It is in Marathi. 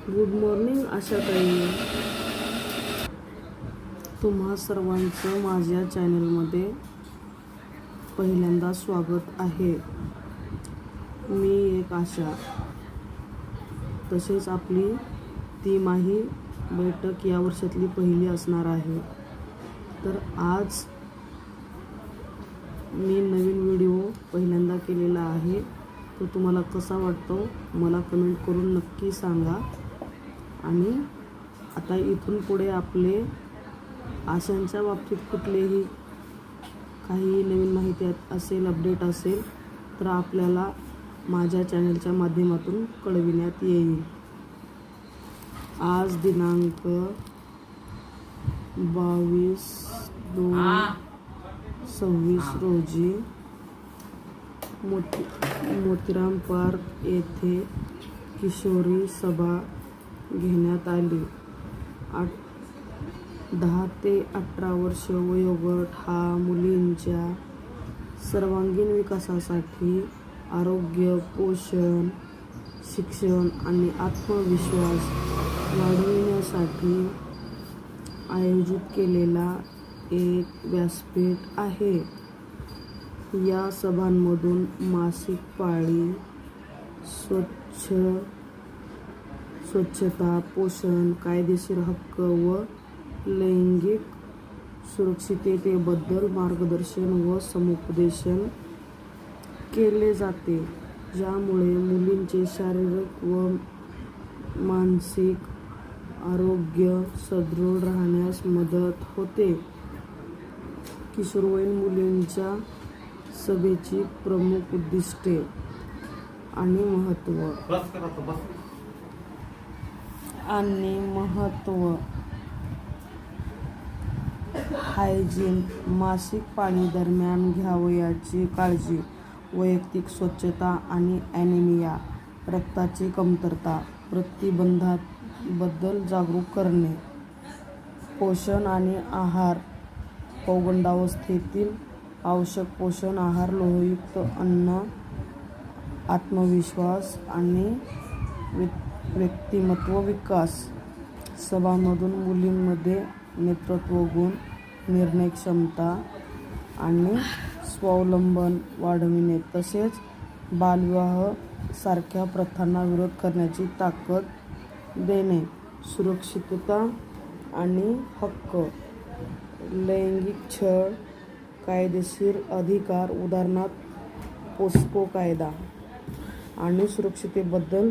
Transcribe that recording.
गुड मॉर्निंग आशाताई. तुम्हा सर्वांचं माझ्या चॅनलमध्ये पहिल्यांदा स्वागत आहे. मी एक आशा. तसेच आपली तिमाही बैठक या वर्षातली पहिली असणार आहे. तर आज मी नवीन व्हिडिओ पहिल्यांदा केलेला आहे. तो तुम्हाला कसा वाटतो मला कमेंट करून नक्की सांगा. आणि आता इथून पुढे आपले आशांच्या बाबतीत कुठलेही काही नवीन माहिती असेल, अपडेट असेल तर आपल्याला माझ्या चॅनलच्या माध्यमातून कळविण्यात येईल. आज दिनांक 22/2/26 रोजी मोतीराम पार्क येथे किशोरी सभा घेण्यात आली. 10 ते 18 वर्ष वयोगट हा मुलींच्या सर्वांगीण विकासासाठी, आरोग्य, पोषण, शिक्षण आणि आत्मविश्वास वाढविण्यासाठी आयोजित केलेला एक व्यासपीठ आहे. या सभांमधून मासिक पाळी, स्वच्छता, पोषण, कायदेशीर हक्क व लैंगिक सुरक्षिततेबद्दल मार्गदर्शन व समुपदेशन केले जाते, ज्यामुळे मुलींचे शारीरिक व मानसिक आरोग्य सुदृढ राहण्यास मदत होते. किशोरवयीन मुलींच्या सभेची प्रमुख उद्दिष्टे आणि महत्त्व. हायजीन, मासिक पाळी दरम्यान घ्यावयाची काळजी, वैयक्तिक स्वच्छता आणि ॲनिमिया, रक्ताची कमतरता प्रतिबंधाबद्दल जागरूक करणे. पोषण आणि आहार, पौगंडावस्थेतील आवश्यक पोषण आहार, लोहयुक्त अन्न, आत्मविश्वास आणि व्यक्तिमत्व विकास. सभांमधून मुलींमध्ये नेतृत्व गुण, निर्णय क्षमता आणि स्वावलंबन वाढविणे, तसेच बालविवाह सारख्या प्रथांना विरोध करण्याची ताकद देणे. सुरक्षितता आणि हक्क, लैंगिक छळ, कायदेशीर अधिकार उदा. पोस्को कायदा आणि सुरक्षिततेबद्दल